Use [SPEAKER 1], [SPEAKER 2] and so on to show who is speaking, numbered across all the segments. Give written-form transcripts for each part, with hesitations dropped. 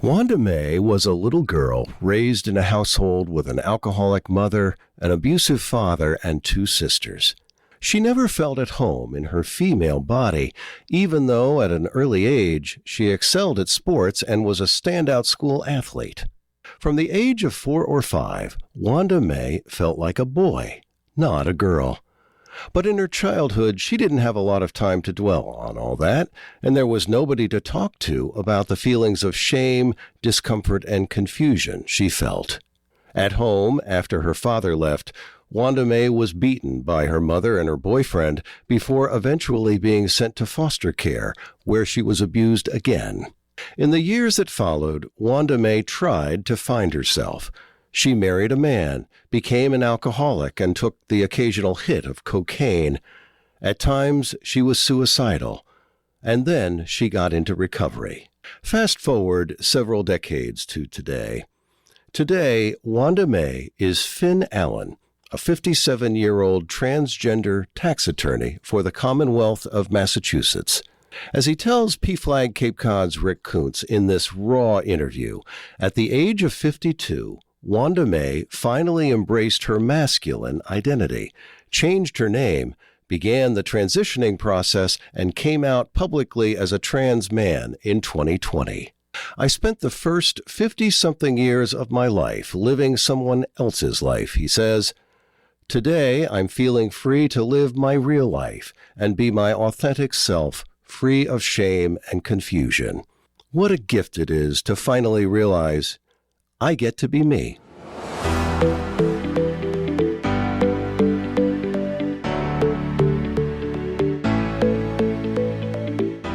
[SPEAKER 1] Wanda Mae was a little girl raised in a household with an alcoholic mother, an abusive father, and two sisters. She never felt at home in her female body, even though at an early age she excelled at sports and was a standout school athlete. From the age of 4 or 5, Wanda Mae felt like a boy, not a girl. But in her childhood, she didn't have a lot of time to dwell on all that, and there was nobody to talk to about the feelings of shame, discomfort, and confusion she felt. At home, after her father left, Wanda Mae was beaten by her mother and her boyfriend before eventually being sent to foster care, where she was abused again. In the years that followed, Wanda Mae tried to find herself. She married a man, became an alcoholic, and took the occasional hit of cocaine. At times, she was suicidal. And then she got into recovery. Fast forward several decades to today. Today, Wanda Mae is Finn Allen, a 57-year-old transgender tax attorney for the Commonwealth of Massachusetts. As he tells PFLAG Cape Cod's Rick Kuntz in this raw interview, at the age of 52, Wanda Mae finally embraced her masculine identity, changed her name, began the transitioning process, and came out publicly as a trans man in 2020. I spent the first 50-something years of my life living someone else's life, he says. Today, I'm feeling free to live my real life and be my authentic self, free of shame and confusion. What a gift it is to finally realize I get to be me.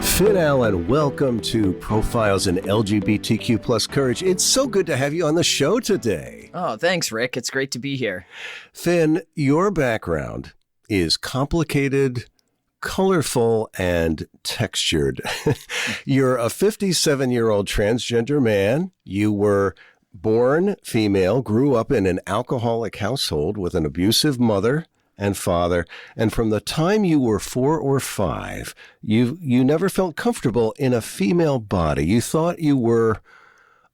[SPEAKER 1] Finn Allen, welcome to Profiles in LGBTQ plus Courage. It's so good to have you on the show today.
[SPEAKER 2] Oh, thanks, Rick. It's great to be here.
[SPEAKER 1] Finn, your background is complicated, colorful, and textured. You're a 57-year-old transgender man. You were born female, grew up in an alcoholic household with an abusive mother and father, and from the time you were 4 or 5, you never felt comfortable in a female body. You thought you were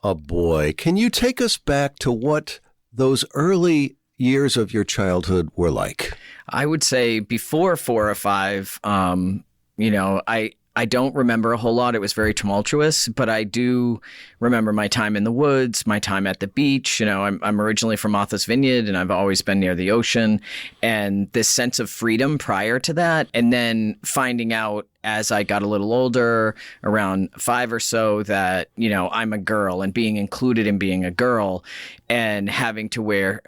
[SPEAKER 1] a boy. Can you take us back to what those early years of your childhood were like?
[SPEAKER 2] I would say before 4 or 5, I don't remember a whole lot. It was very tumultuous, but I do remember my time in the woods, my time at the beach. I'm originally from Martha's Vineyard, and I've always been near the ocean, and this sense of freedom prior to that. And then finding out as I got a little older, around 5 or so, that, I'm a girl and being included in being a girl and having to wear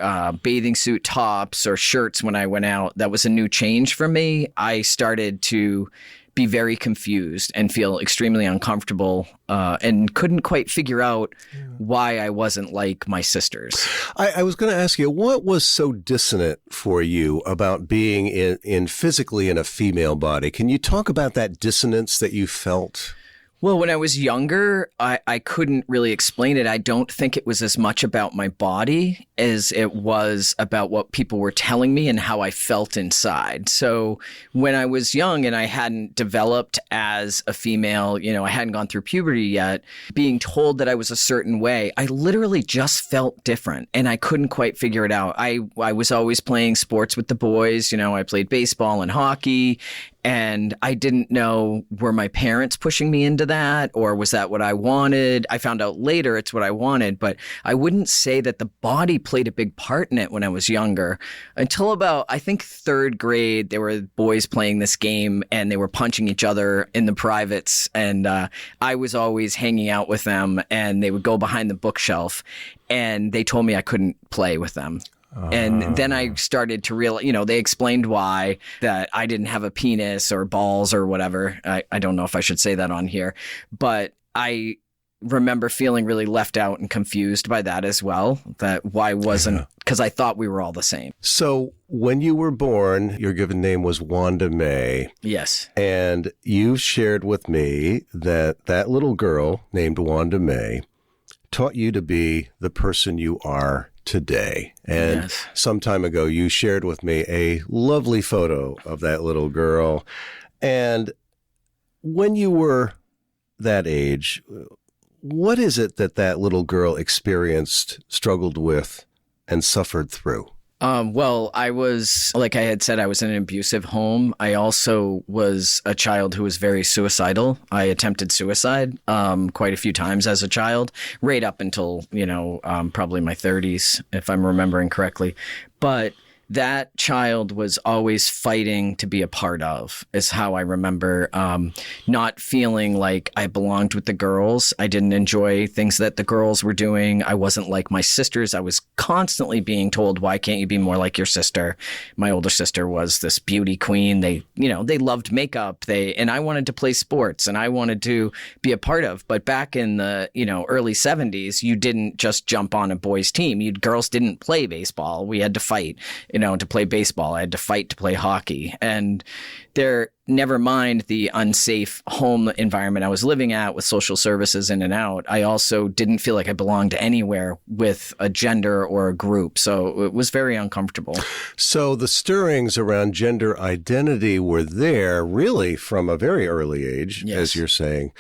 [SPEAKER 2] bathing suit tops or shirts when I went out. That was a new change for me. I started to be very confused and feel extremely uncomfortable and couldn't quite figure out why I wasn't like my sisters.
[SPEAKER 1] I was going to ask you, what was so dissonant for you about being in physically in a female body? Can you talk about that dissonance that you felt?
[SPEAKER 2] Well, when I was younger, I couldn't really explain it. I don't think it was as much about my body as it was about what people were telling me and how I felt inside. So when I was young and I hadn't developed as a female, I hadn't gone through puberty yet, being told that I was a certain way, I literally just felt different and I couldn't quite figure it out. I was always playing sports with the boys. I played baseball and hockey. And I didn't know, were my parents pushing me into that, or was that what I wanted? I found out later it's what I wanted, but I wouldn't say that the body played a big part in it when I was younger. Until about, I think, 3rd grade, there were boys playing this game and they were punching each other in the privates. And I was always hanging out with them, and they would go behind the bookshelf and they told me I couldn't play with them. And then I started to realize, they explained why, that I didn't have a penis or balls or whatever. I don't know if I should say that on here, but I remember feeling really left out and confused by that as well, that why wasn't, because I thought we were all the same.
[SPEAKER 1] So when you were born, your given name was Wanda Mae.
[SPEAKER 2] Yes.
[SPEAKER 1] And you shared with me that that little girl named Wanda Mae taught you to be the person you are today. And some time ago, you shared with me a lovely photo of that little girl. And when you were that age, what is it that that little girl experienced, struggled with, and suffered through?
[SPEAKER 2] Well, I was, like I had said, I was in an abusive home. I also was a child who was very suicidal. I attempted suicide quite a few times as a child, right up until, probably my 30s, if I'm remembering correctly. But that child was always fighting to be a part of, is how I remember, not feeling like I belonged with the girls. I didn't enjoy things that the girls were doing. I wasn't like my sisters. I was constantly being told, why can't you be more like your sister? My older sister was this beauty queen. They loved makeup. And I wanted to play sports and I wanted to be a part of. But back in the, early 70s, you didn't just jump on a boys' team. Girls didn't play baseball. We had to fight. To play baseball. I had to fight to play hockey. And never mind the unsafe home environment I was living at with social services in and out, I also didn't feel like I belonged anywhere with a gender or a group. So it was very uncomfortable.
[SPEAKER 1] So the stirrings around gender identity were there really from a very early age,
[SPEAKER 2] yes,
[SPEAKER 1] as you're saying.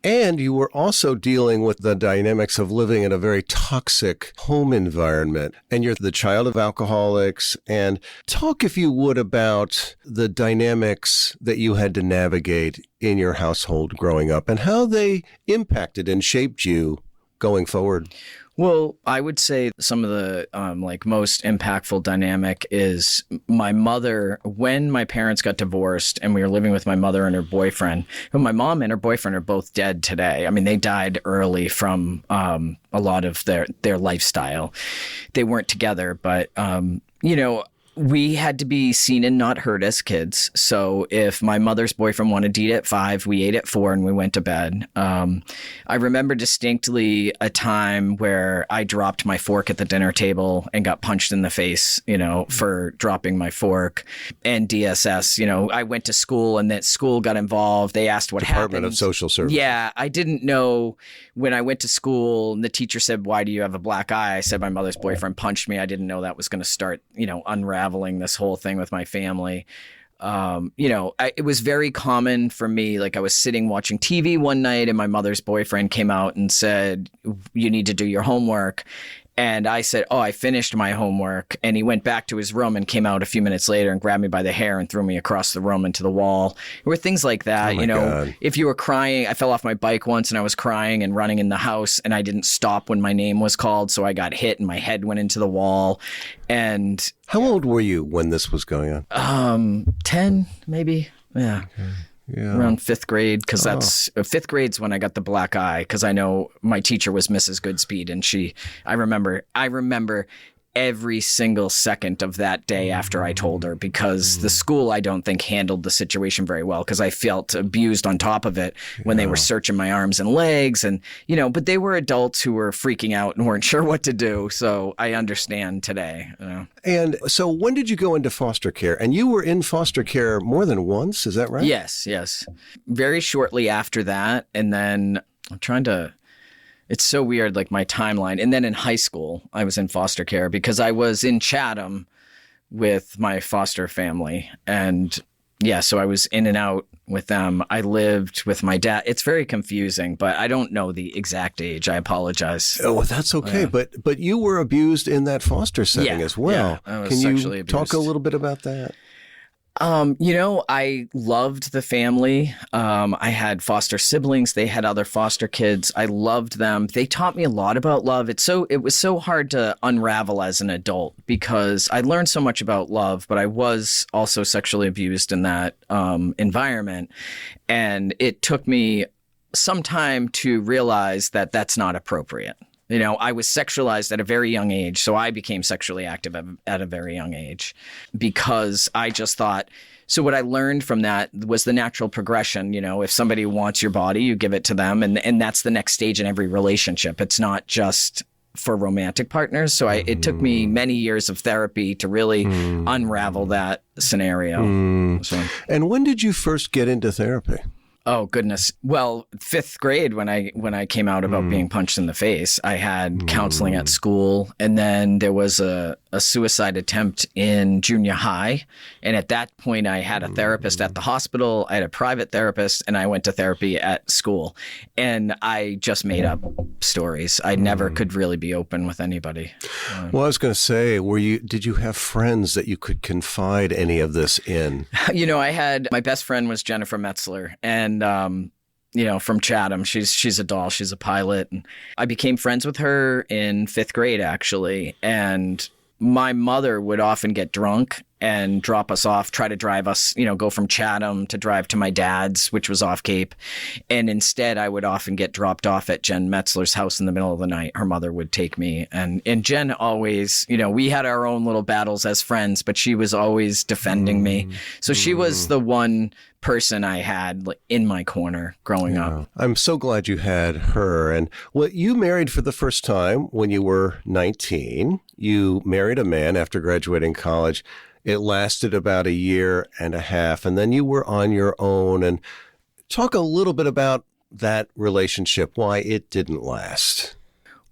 [SPEAKER 1] And you were also dealing with the dynamics of living in a very toxic home environment. And you're the child of alcoholics. And talk, if you would, about the dynamics that you had to navigate in your household growing up and how they impacted and shaped you going forward.
[SPEAKER 2] Well, I would say some of the most impactful dynamic is my mother. When my parents got divorced and we were living with my mother and her boyfriend, who my mom and her boyfriend are both dead today. I mean, they died early from a lot of their lifestyle. They weren't together, but we had to be seen and not heard as kids. So if my mother's boyfriend wanted to eat at 5, we ate at 4 and we went to bed. I remember distinctly a time where I dropped my fork at the dinner table and got punched in the face, for dropping my fork. And DSS, I went to school and that school got involved. They asked what happened.
[SPEAKER 1] Department of Social Services.
[SPEAKER 2] Yeah, I didn't know when I went to school and the teacher said, why do you have a black eye? I said, my mother's boyfriend punched me. I didn't know that was going to start, unraveling this whole thing with my family. It was very common for me. Like I was sitting watching TV one night and my mother's boyfriend came out and said, you need to do your homework. And I said, I finished my homework. And he went back to his room and came out a few minutes later and grabbed me by the hair and threw me across the room into the wall. There were things like that.
[SPEAKER 1] God.
[SPEAKER 2] If you were crying, I fell off my bike once and I was crying and running in the house and I didn't stop when my name was called. So I got hit and my head went into the wall. And
[SPEAKER 1] how old were you when this was going on?
[SPEAKER 2] 10, maybe. Yeah.
[SPEAKER 1] Okay. Yeah.
[SPEAKER 2] Around 5th grade, because that's 5th grade's when I got the black eye, because I know my teacher was Mrs. Goodspeed, and I remember every single second of that day after I told her, because the school, I don't think, handled the situation very well, because I felt abused on top of it when they were searching my arms and legs, and but they were adults who were freaking out and weren't sure what to do. So I understand today.
[SPEAKER 1] And so when did you go into foster care? And you were in foster care more than once, is that right?
[SPEAKER 2] Yes. Very shortly after that, and then I'm trying to... It's so weird, like my timeline. And then in high school, I was in foster care because I was in Chatham with my foster family. And yeah, so I was in and out with them. I lived with my dad. It's very confusing, but I don't know the exact age. I apologize.
[SPEAKER 1] Oh, that's okay. Yeah. But you were abused in that foster setting as well.
[SPEAKER 2] Yeah, I was
[SPEAKER 1] Can
[SPEAKER 2] sexually
[SPEAKER 1] you
[SPEAKER 2] abused.
[SPEAKER 1] Talk a little bit about that?
[SPEAKER 2] I loved the family. I had foster siblings. They had other foster kids. I loved them. They taught me a lot about love. It was so hard to unravel as an adult because I learned so much about love, but I was also sexually abused in that environment. And it took me some time to realize that that's not appropriate. I was sexualized at a very young age, so I became sexually active at a very young age because I just thought, so what I learned from that was the natural progression. If somebody wants your body, you give it to them, and that's the next stage in every relationship. It's not just for romantic partners. So it took me many years of therapy to really unravel that scenario. So.
[SPEAKER 1] And when did you first get into therapy?
[SPEAKER 2] Oh, goodness. Well, 5th grade, when I came out about being punched in the face, I had counseling at school. And then there was a a suicide attempt in junior high. And at that point, I had a therapist at the hospital. I had a private therapist, and I went to therapy at school. And I just made up stories. I never could really be open with anybody.
[SPEAKER 1] Well, I was going to say, did you have friends that you could confide any of this in?
[SPEAKER 2] My best friend was Jennifer Metzler, and from Chatham. She's a doll. She's a pilot. And I became friends with her in 5th grade, actually. And my mother would often get drunk and drop us off, try to drive us, go from Chatham to drive to my dad's, which was off Cape. And instead, I would often get dropped off at Jen Metzler's house in the middle of the night. Her mother would take me. And Jen always, we had our own little battles as friends, but she was always defending me. So she was the one person I had in my corner growing up.
[SPEAKER 1] I'm so glad you had her. And you married for the first time when you were 19. You married a man after graduating college. It lasted about a year and a half, and then you were on your own. And talk a little bit about that relationship, why it didn't last.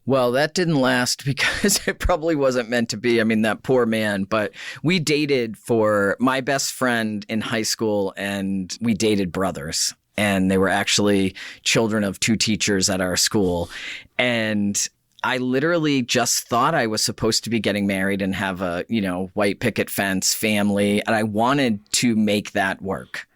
[SPEAKER 2] Well, that didn't last because it probably wasn't meant to be. I mean, that poor man. But we dated for my best friend in high school, and we dated brothers. And they were actually children of 2 teachers at our school. And I literally just thought I was supposed to be getting married and have a, white picket fence family. And I wanted to make that work.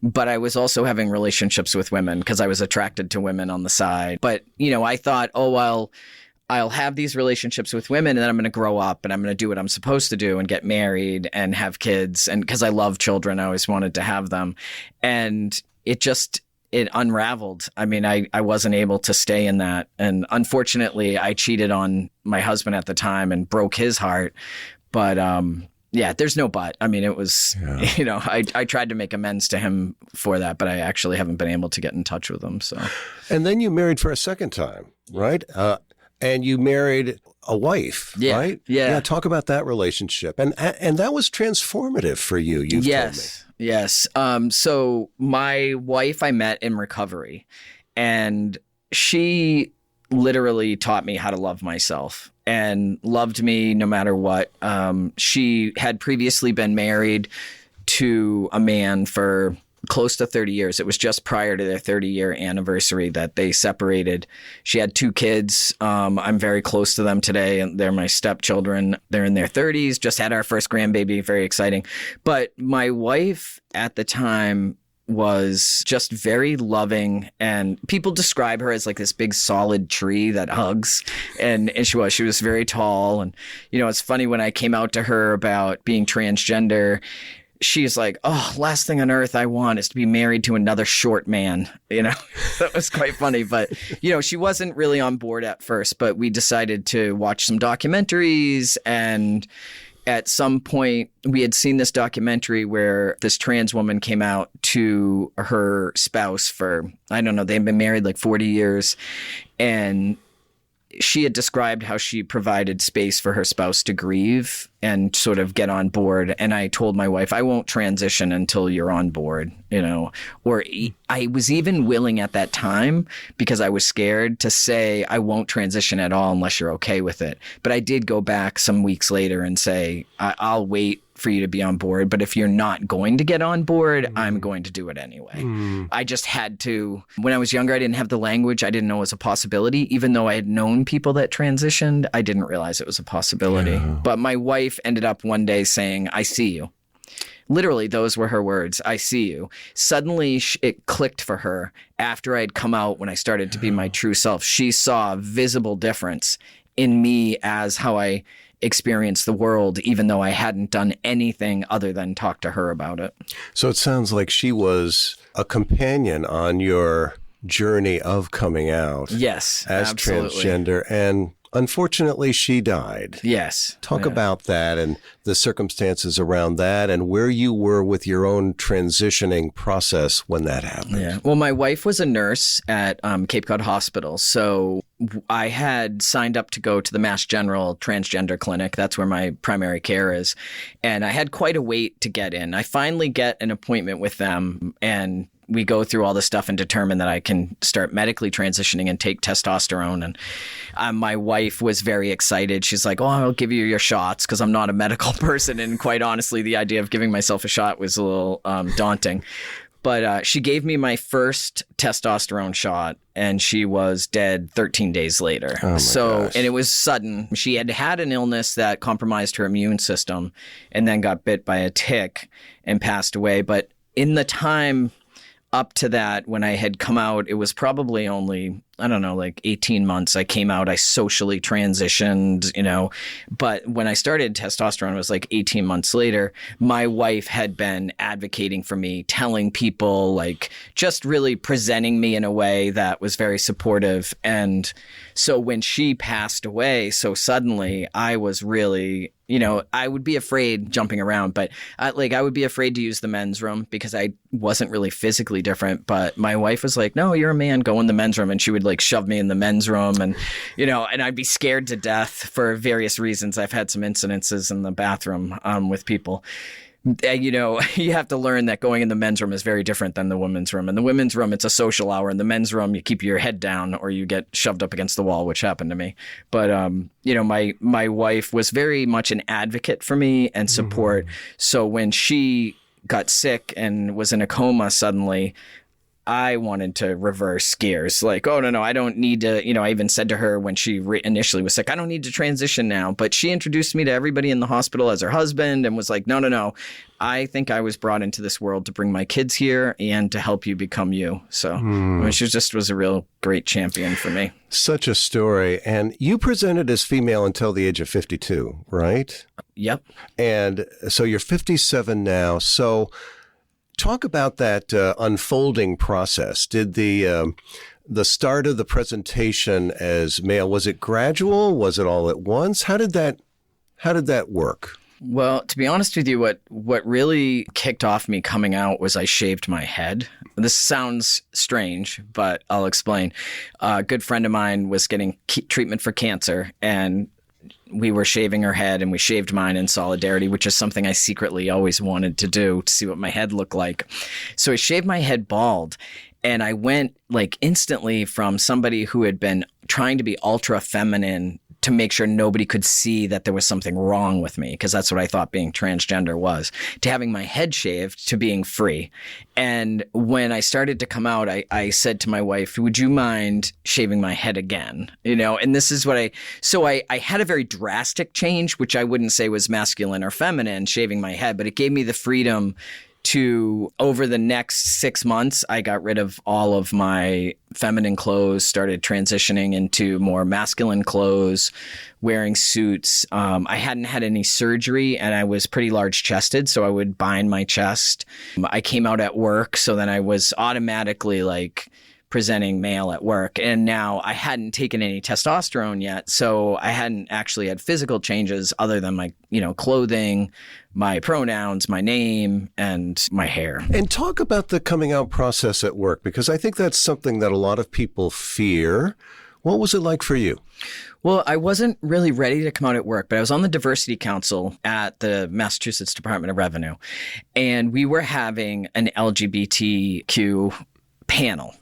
[SPEAKER 2] But I was also having relationships with women because I was attracted to women on the side. But, I thought, I'll have these relationships with women, and then I'm going to grow up and I'm going to do what I'm supposed to do and get married and have kids. And because I love children, I always wanted to have them. And it unraveled. I mean, I wasn't able to stay in that. And unfortunately, I cheated on my husband at the time and broke his heart. But there's no but. I mean, it was, I tried to make amends to him for that, but I actually haven't been able to get in touch with him. So,
[SPEAKER 1] and then you married for a second time, right? And you married a wife, right?
[SPEAKER 2] Yeah.
[SPEAKER 1] Talk about that relationship. And that was transformative for you, you've told me.
[SPEAKER 2] Yes. So my wife I met in recovery, and she literally taught me how to love myself and loved me no matter what. She had previously been married to a man for close to 30 years. It was just prior to their 30-year anniversary that they separated. She had 2 kids. I'm very close to them today, and they're my stepchildren. They're in their 30s, just had our first grandbaby, very exciting. But my wife at the time was just very loving, and people describe her as like this big solid tree that hugs, and she was very tall. And it's funny, when I came out to her about being transgender, she's like, oh, last thing on earth I want is to be married to another short man. That was quite funny. But, she wasn't really on board at first, but we decided to watch some documentaries. And at some point we had seen this documentary where this trans woman came out to her spouse for, I don't know, they'd been married like 40 years. And she had described how she provided space for her spouse to grieve and sort of get on board. And I told my wife, I won't transition until you're on board, or I was even willing at that time, because I was scared, to say I won't transition at all unless you're okay with it. But I did go back some weeks later and say, I'll wait for you to be on board. But if you're not going to get on board, I'm going to do it anyway. I just had to. When I was younger, I didn't have the language. I didn't know it was a possibility. Even though I had known people that transitioned, I didn't realize it was a possibility. Yeah. But my wife ended up one day saying, I see you. Literally, those were her words. I see you. Suddenly, it clicked for her after I had come out, when I started to be my true self. She saw a visible difference in me as how I experienced the world, even though I hadn't done anything other than talk to her about it.
[SPEAKER 1] So it sounds like she was a companion on your journey of coming out.
[SPEAKER 2] Yes,
[SPEAKER 1] as
[SPEAKER 2] absolutely.
[SPEAKER 1] Transgender, and unfortunately she died.
[SPEAKER 2] Yes.
[SPEAKER 1] Talk about that and the circumstances around that, and where you were with your own transitioning process when that happened.
[SPEAKER 2] Yeah. Well, my wife was a nurse at Cape Cod Hospital, so I had signed up to go to the Mass General Transgender Clinic. That's where my primary care is. And I had quite a wait to get in. I finally get an appointment with them, and we go through all this stuff and determine that I can start medically transitioning and take testosterone. And my wife was very excited. She's like, oh, I'll give you your shots, because I'm not a medical person. And quite honestly, the idea of giving myself a shot was a little daunting. But she gave me my first testosterone shot, and she was dead 13 days later.
[SPEAKER 1] Oh my gosh.
[SPEAKER 2] And it was sudden. She had had an illness that compromised her immune system and then got bit by a tick and passed away. But in the time up to that, when I had come out, it was probably only, I don't know, like 18 months. I came out, I socially transitioned, but when I started testosterone, it was like 18 months later. My wife had been advocating for me, telling people, like, just really presenting me in a way that was very supportive. And so when she passed away so suddenly, I was really, I would be afraid jumping around, but I would be afraid to use the men's room because I wasn't really physically different. But my wife was like, no, you're a man, go in the men's room. And she would like shove me in the men's room, and, and I'd be scared to death for various reasons. I've had some incidences in the bathroom with people. You have to learn that going in the men's room is very different than the women's room. In the women's room, it's a social hour. In the men's room, you keep your head down or you get shoved up against the wall, which happened to me. But, my wife was very much an advocate for me and support. Mm-hmm. So when she got sick and was in a coma suddenly, I wanted to reverse gears. Like, oh, no, I don't need to, I even said to her when she initially was sick, I don't need to transition now. But she introduced me to everybody in the hospital as her husband and was like, no. I think I was brought into this world to bring my kids here and to help you become you. So she just was a real great champion for me.
[SPEAKER 1] Such a story. And you presented as female until the age of 52, right?
[SPEAKER 2] Yep.
[SPEAKER 1] And so you're 57 now. So talk about that unfolding process. Did the start of the presentation as male, was it gradual? Was it all at once? How did that work?
[SPEAKER 2] Well, to be honest with you, what really kicked off me coming out was I shaved my head. This sounds strange, but I'll explain. A good friend of mine was getting treatment for cancer, and we were shaving her head, and we shaved mine in solidarity, which is something I secretly always wanted to do, to see what my head looked like. So I shaved my head bald, and I went like instantly from somebody who had been trying to be ultra feminine to make sure nobody could see that there was something wrong with me, because that's what I thought being transgender was, to having my head shaved, to being free. And when I started to come out, I said to my wife, would you mind shaving my head again? And this is what I had a very drastic change, which I wouldn't say was masculine or feminine, shaving my head, but it gave me the freedom to, over the next 6 months, I got rid of all of my feminine clothes, started transitioning into more masculine clothes, wearing suits. I hadn't had any surgery, and I was pretty large chested, so I would bind my chest. I came out at work, so then I was automatically like presenting male at work. And now I hadn't taken any testosterone yet, so I hadn't actually had physical changes other than my, clothing, my pronouns, my name, and my hair.
[SPEAKER 1] And talk about the coming out process at work, because I think that's something that a lot of people fear. What was it like for you?
[SPEAKER 2] Well, I wasn't really ready to come out at work, but I was on the diversity council at the Massachusetts Department of Revenue, and we were having an LGBTQ panel.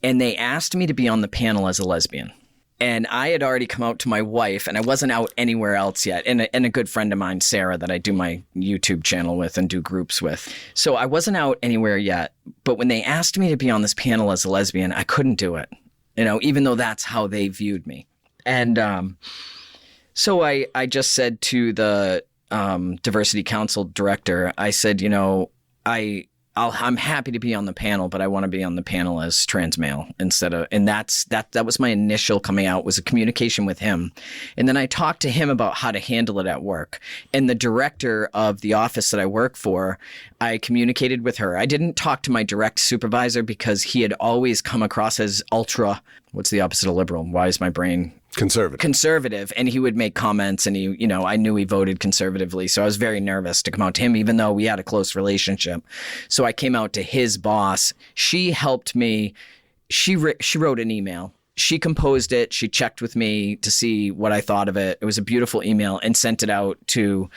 [SPEAKER 2] And they asked me to be on the panel as a lesbian. And I had already come out to my wife, and I wasn't out anywhere else yet. And a good friend of mine, Sarah, that I do my YouTube channel with and do groups with. So I wasn't out anywhere yet. But when they asked me to be on this panel as a lesbian, I couldn't do it, even though that's how they viewed me. And so I just said to the diversity council director, I said, I'm happy to be on the panel, but I want to be on the panel as trans male instead of, and that was my initial coming out, was a communication with him. And then I talked to him about how to handle it at work. And the director of the office that I work for, I communicated with her. I didn't talk to my direct supervisor because he had always come across as ultra, what's the opposite of liberal? Why is my brain conservative, and he would make comments, and he, I knew he voted conservatively, so I was very nervous to come out to him, even though we had a close relationship. So I came out to his boss. She helped me. She wrote an email. She composed it. She checked with me to see what I thought of it. It was a beautiful email, and sent it out to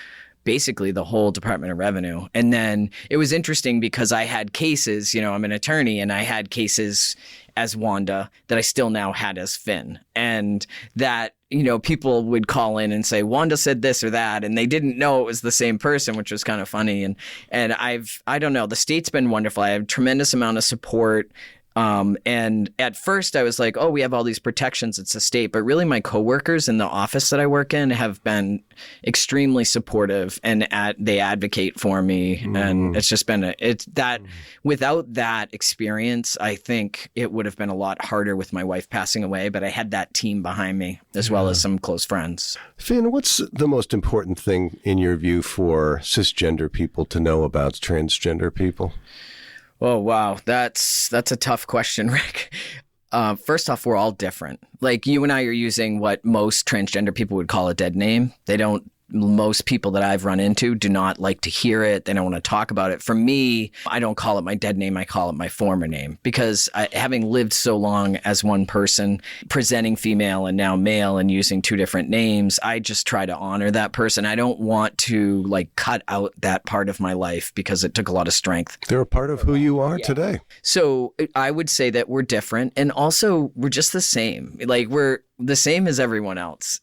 [SPEAKER 2] basically the whole Department of Revenue. And then it was interesting because I had cases, I'm an attorney, and I had cases as Wanda that I still now had as Finn. And that, people would call in and say, Wanda said this or that, and they didn't know it was the same person, which was kind of funny. And I don't know, the state's been wonderful. I have a tremendous amount of support. And at first I was like, oh, we have all these protections. It's a state. But really my coworkers in the office that I work in have been extremely supportive, and they advocate for me. And it's just been without that experience, I think it would have been a lot harder with my wife passing away. But I had that team behind me as well as some close friends.
[SPEAKER 1] Finn, what's the most important thing in your view for cisgender people to know about transgender people?
[SPEAKER 2] Oh, wow. That's a tough question, Rick. First off, we're all different. Like, you and I are using what most transgender people would call a dead name. Most people that I've run into do not like to hear it. They don't want to talk about it. For me, I don't call it my dead name. I call it my former name, because having lived so long as one person, presenting female and now male and using two different names, I just try to honor that person. I don't want to cut out that part of my life because it took a lot of strength.
[SPEAKER 1] They're a part of who you are today.
[SPEAKER 2] So I would say that we're different, and also we're just the same. We're the same as everyone else.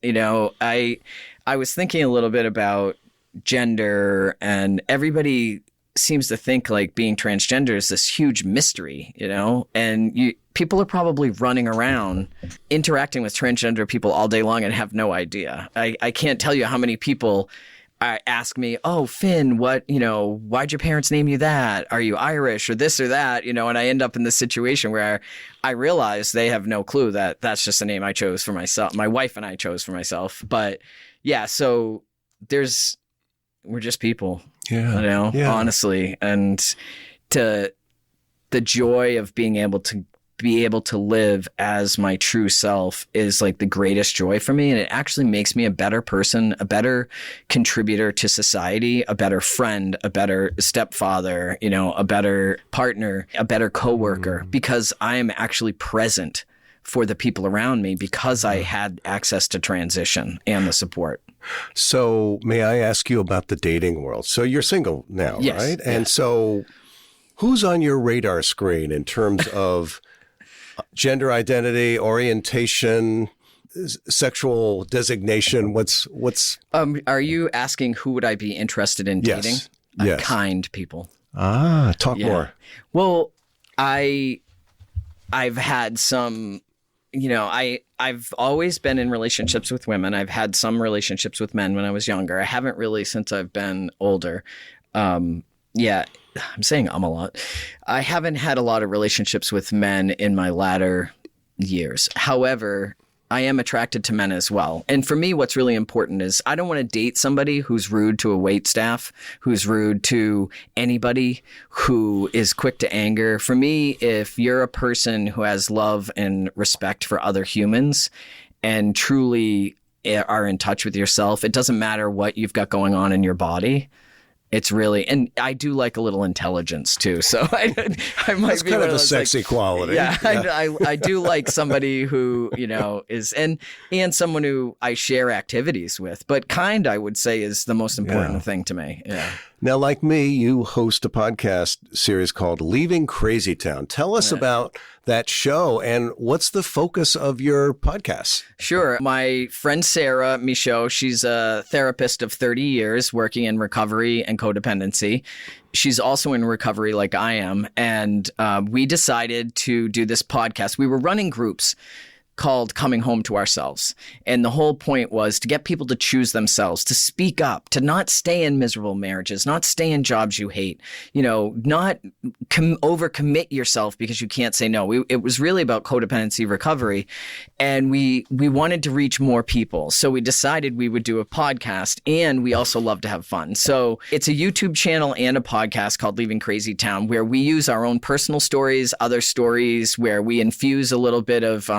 [SPEAKER 2] I was thinking a little bit about gender, and everybody seems to think being transgender is this huge mystery, and people are probably running around interacting with transgender people all day long and have no idea. I can't tell you how many people ask me, oh, Finn, why'd your parents name you that? Are you Irish or this or that? And I end up in this situation where I realize they have no clue that that's just a name I chose for myself. My wife and I chose for myself. But yeah, so we're just people, honestly. And the joy of being able to live as my true self is the greatest joy for me. And it actually makes me a better person, a better contributor to society, a better friend, a better stepfather, a better partner, a better coworker, because I am actually present for the people around me because I had access to transition and the support.
[SPEAKER 1] So may I ask you about the dating world? So you're single now,
[SPEAKER 2] yes,
[SPEAKER 1] right?
[SPEAKER 2] Yes.
[SPEAKER 1] And so who's on your radar screen in terms of gender identity, orientation, sexual designation? What's
[SPEAKER 2] are you asking who would I be interested in dating?
[SPEAKER 1] Yes.
[SPEAKER 2] Kind people.
[SPEAKER 1] Talk more.
[SPEAKER 2] Well, I've had some, I've always been in relationships with women. I've had some relationships with men when I was younger. I haven't really since I've been older. I'm saying a lot. I haven't had a lot of relationships with men in my latter years. However, I am attracted to men as well. And for me, what's really important is I don't want to date somebody who's rude to a wait staff, who's rude to anybody, who is quick to anger. For me, if you're a person who has love and respect for other humans and truly are in touch with yourself, it doesn't matter what you've got going on in your body. It's really, and I do like a little intelligence too. So I might
[SPEAKER 1] That's
[SPEAKER 2] be
[SPEAKER 1] kind of a
[SPEAKER 2] those,
[SPEAKER 1] sexy quality.
[SPEAKER 2] Yeah. I do like somebody who, is, and someone who I share activities with, but I would say is the most important thing to me. Yeah.
[SPEAKER 1] Now, like me, you host a podcast series called Leaving Crazy Town. Tell us about that show and what's the focus of your podcast?
[SPEAKER 2] Sure. My friend Sarah Michaud, she's a therapist of 30 years working in recovery and codependency. She's also in recovery like I am. And we decided to do this podcast. We were running groups called Coming Home to Ourselves. And the whole point was to get people to choose themselves, to speak up, to not stay in miserable marriages, not stay in jobs you hate, not overcommit yourself because you can't say no. It was really about codependency recovery. And we wanted to reach more people. So we decided we would do a podcast, and we also love to have fun. So it's a YouTube channel and a podcast called Leaving Crazy Town, where we use our own personal stories, other stories, where we infuse a little bit of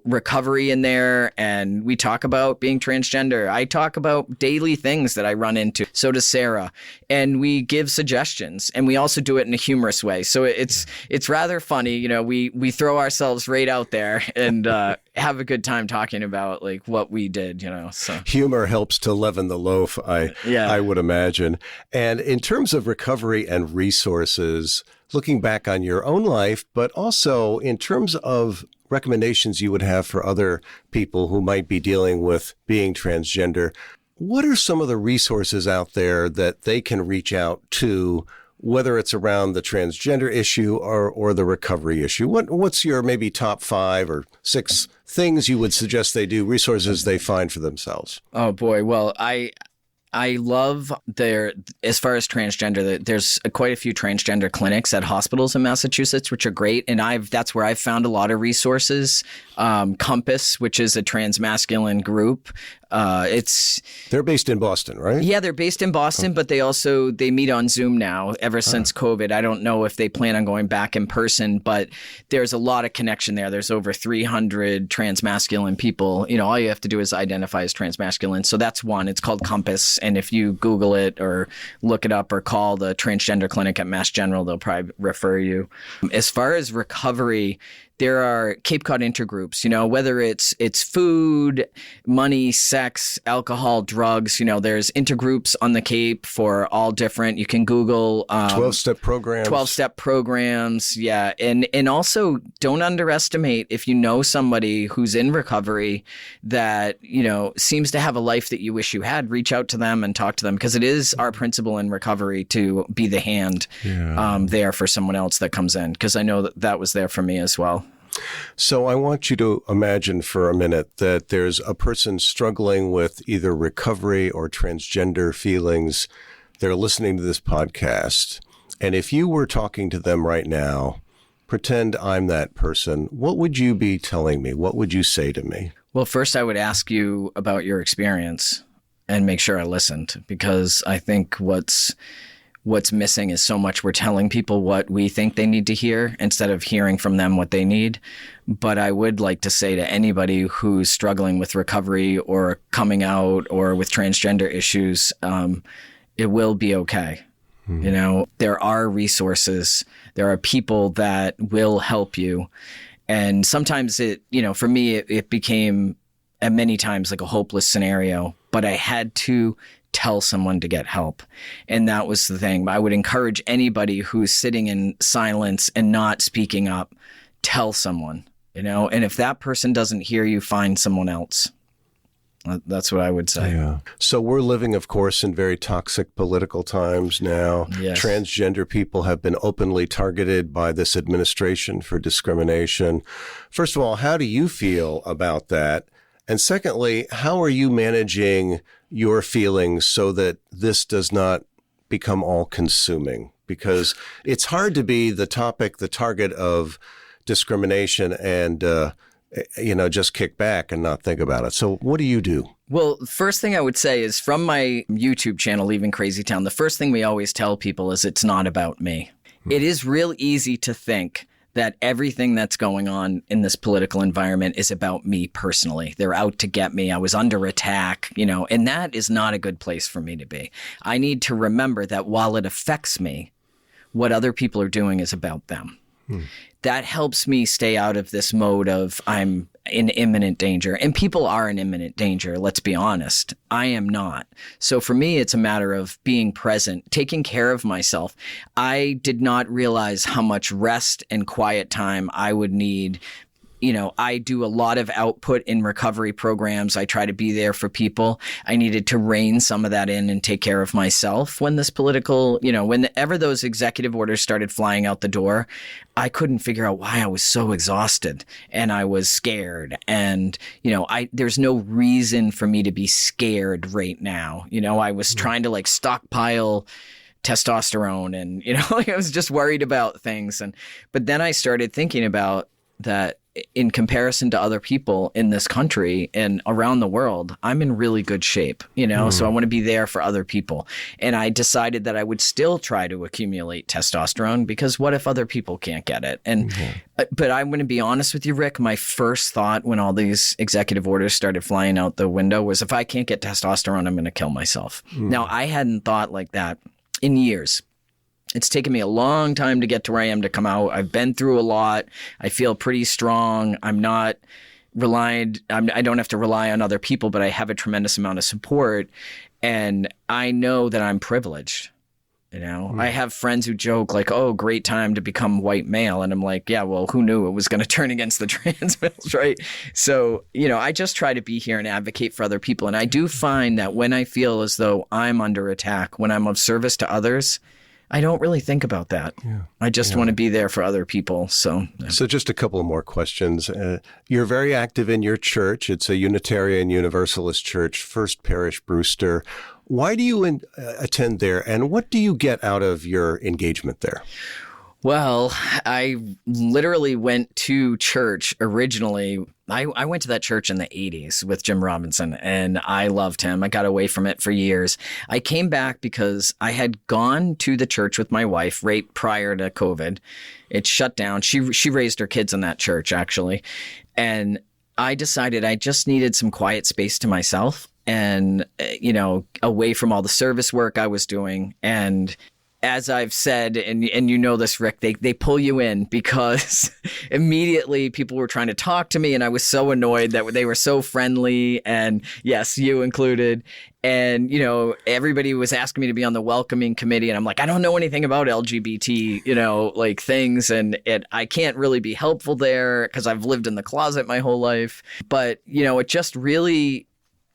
[SPEAKER 2] recovery in there, and we talk about being transgender. I talk about daily things that I run into. So does Sarah. And we give suggestions, and we also do it in a humorous way. So it's rather funny. We throw ourselves right out there and have a good time talking about like what we did, so.
[SPEAKER 1] Humor helps to leaven the loaf, I would imagine. And in terms of recovery and resources, looking back on your own life, but also in terms of recommendations you would have for other people who might be dealing with being transgender, what are some of the resources out there that they can reach out to, whether it's around the transgender issue or the recovery issue? What's your maybe top 5 or 6 things you would suggest they do, resources they find for themselves?
[SPEAKER 2] Oh, boy. Well, I love as far as transgender, there's quite a few transgender clinics at hospitals in Massachusetts, which are great. And that's where I've found a lot of resources. Compass, which is a transmasculine group.
[SPEAKER 1] They're based in Boston, right?
[SPEAKER 2] Yeah, they're based in Boston, but they meet on Zoom now ever since COVID. I don't know if they plan on going back in person, but there's a lot of connection there. There's over 300 transmasculine people. All you have to do is identify as transmasculine. So that's one. It's called Compass. And if you Google it or look it up or call the transgender clinic at Mass General, they'll probably refer you. As far as recovery, there are Cape Cod intergroups, whether it's food, money, sex, alcohol, drugs, there's intergroups on the Cape for all different. You can Google
[SPEAKER 1] 12-step programs.
[SPEAKER 2] 12-step programs. Yeah. And also don't underestimate if you know somebody who's in recovery that, seems to have a life that you wish you had, reach out to them and talk to them, because it is our principle in recovery to be the hand there for someone else that comes in, because I know that was there for me as well.
[SPEAKER 1] So I want you to imagine for a minute that there's a person struggling with either recovery or transgender feelings. They're listening to this podcast. And if you were talking to them right now, pretend I'm that person, what would you be telling me? What would you say to me? Well,
[SPEAKER 2] first I would ask you about your experience and make sure I listened, because I think what's missing is so much we're telling people what we think they need to hear instead of hearing from them what they need. But I would like to say to anybody who's struggling with recovery or coming out or with transgender issues, it will be okay. There are resources. There are people that will help you. And sometimes for me, it became at many times like a hopeless scenario, but I had to tell someone to get help. And that was the thing. I would encourage anybody who's sitting in silence and not speaking up, tell someone, and if that person doesn't hear you, find someone else. That's what I would say.
[SPEAKER 1] Yeah. So we're living, of course, in very toxic political times now.
[SPEAKER 2] Yes.
[SPEAKER 1] Transgender people have been openly targeted by this administration for discrimination. First of all, how do you feel about that? And secondly, how are you managing your feelings so that this does not become all-consuming? Because it's hard to be the target of discrimination and, just kick back and not think about it. So what do you do?
[SPEAKER 2] Well, first thing I would say is from my YouTube channel, Leaving Crazy Town, the first thing we always tell people is it's not about me. It is real easy to think that everything that's going on in this political environment is about me personally. They're out to get me. I was under attack, and that is not a good place for me to be. I need to remember that while it affects me, what other people are doing is about them. That helps me stay out of this mode of I'm in imminent danger. And people are in imminent danger, let's be honest. I am not. So for me, it's a matter of being present, taking care of myself. I did not realize how much rest and quiet time I would need. I do a lot of output in recovery programs. I try to be there for people. I needed to rein some of that in and take care of myself when this political, whenever those executive orders started flying out the door, I couldn't figure out why I was so exhausted and I was scared. And, there's no reason for me to be scared right now. I was trying to stockpile testosterone and, I was just worried about things. But then I started thinking about that in comparison to other people in this country and around the world, I'm in really good shape, so I want to be there for other people. And I decided that I would still try to accumulate testosterone, because what if other people can't get it? And but I'm going to be honest with you, Rick, my first thought when all these executive orders started flying out the window was, if I can't get testosterone, I'm going to kill myself. Now, I hadn't thought like that in years. It's taken me a long time to get to where I am to come out. I've been through a lot. I feel pretty strong. I don't have to rely on other people, but I have a tremendous amount of support. And I know that I'm privileged. I have friends who joke like, oh, great time to become white male. And I'm like, yeah, well, who knew it was going to turn against the trans males, right? So, I just try to be here and advocate for other people. And I do find that when I feel as though I'm under attack, when I'm of service to others, I don't really think about that. Yeah. I just want to be there for other people. So
[SPEAKER 1] just a couple of more questions. You're very active in your church. It's a Unitarian Universalist church, First Parish, Brewster. Why do you attend there, and what do you get out of your engagement there?
[SPEAKER 2] Well, I literally went to church originally. I went to that church in the 80s with Jim Robinson, and I loved him. I got away from it for years. I came back because I had gone to the church with my wife right prior to COVID. It shut down. She raised her kids in that church, actually. And I decided I just needed some quiet space to myself and, away from all the service work I was doing. And as I've said, and this, Rick, they pull you in, because immediately people were trying to talk to me, and I was so annoyed that they were so friendly, and yes, you included. And, everybody was asking me to be on the welcoming committee, and I'm like, I don't know anything about LGBT, things, and I can't really be helpful there because I've lived in the closet my whole life. But, it just really,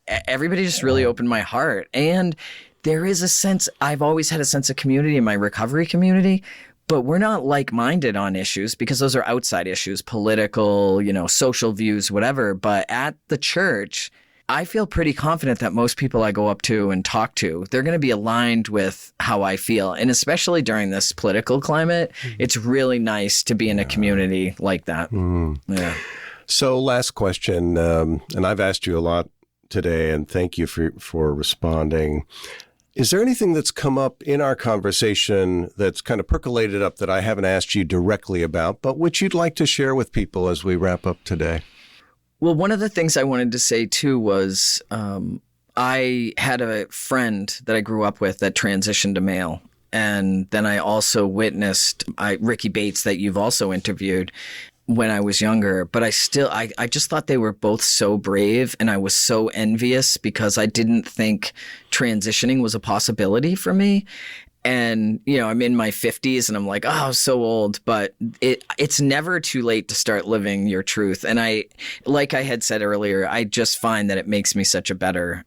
[SPEAKER 2] everybody just really opened my heart. And there is a sense, I've always had a sense of community in my recovery community, but we're not like-minded on issues because those are outside issues, political, social views, whatever. But at the church, I feel pretty confident that most people I go up to and talk to, they're going to be aligned with how I feel. And especially during this political climate, it's really nice to be in a community like that. Yeah.
[SPEAKER 1] So last question, and I've asked you a lot today, and thank you for responding. Is there anything that's come up in our conversation that's kind of percolated up that I haven't asked you directly about, but which you'd like to share with people as we wrap up today?
[SPEAKER 2] Well, one of the things I wanted to say, too, was I had a friend that I grew up with that transitioned to male. And then I also witnessed Ricky Bates, that you've also interviewed, when I was younger. But I just thought they were both so brave, and I was so envious because I didn't think transitioning was a possibility for me. And, I'm in my 50s and I'm like, oh, so old, but it's never too late to start living your truth. And like I had said earlier, I just find that it makes me such a better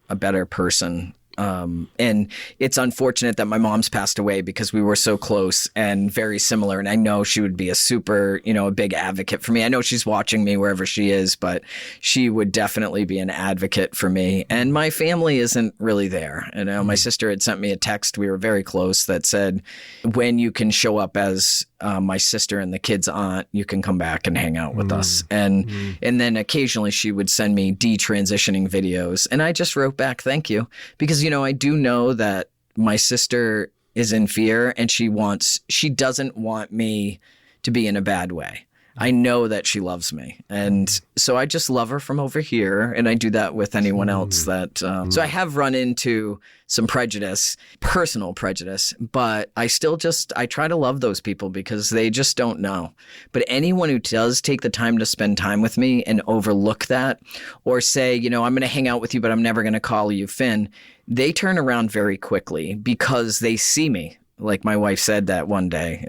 [SPEAKER 2] person. And it's unfortunate that my mom's passed away because we were so close and very similar. And I know she would be a super, a big advocate for me. I know she's watching me wherever she is, but she would definitely be an advocate for me. And my family isn't really there. My sister had sent me a text. We were very close, that said, when you can show up as my sister and the kid's aunt, you can come back and hang out with us. And then occasionally she would send me detransitioning videos. And I just wrote back, thank you. Because, I do know that my sister is in fear, and she doesn't want me to be in a bad way. I know that she loves me. And so I just love her from over here. And I do that with anyone else that, so I have run into some prejudice, personal prejudice, but I try to love those people because they just don't know. But anyone who does take the time to spend time with me and overlook that, or say, I'm going to hang out with you, but I'm never going to call you Finn, they turn around very quickly because they see me. Like my wife said that one day,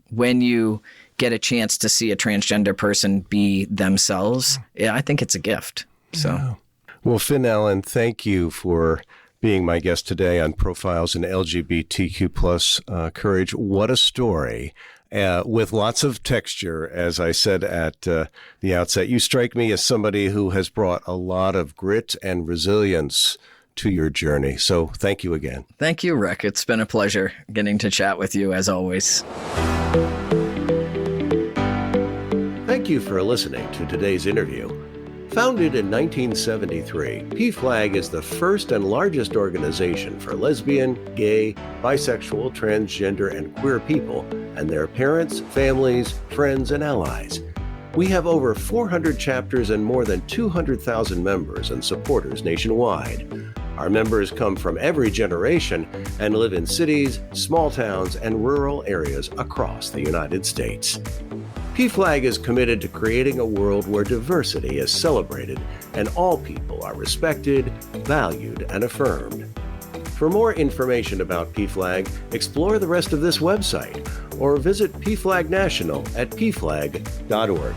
[SPEAKER 2] when you get a chance to see a transgender person be themselves, I think it's a gift. So, yeah.
[SPEAKER 1] Well, Finn Allen, thank you for being my guest today on Profiles in LGBTQ plus Courage. What a story. With lots of texture, as I said at the outset. You strike me as somebody who has brought a lot of grit and resilience to your journey. So thank you again.
[SPEAKER 2] Thank you, Rick. It's been a pleasure getting to chat with you, as always.
[SPEAKER 1] Thank Thank you for listening to today's interview. Founded in 1973, PFLAG is the first and largest organization for lesbian, gay, bisexual, transgender, and queer people and their parents, families, friends, and allies. We have over 400 chapters and more than 200,000 members and supporters nationwide. Our members come from every generation and live in cities, small towns, and rural areas across the United States. PFLAG is committed to creating a world where diversity is celebrated and all people are respected, valued, and affirmed. For more information about PFLAG, explore the rest of this website or visit PFLAG National at pflag.org.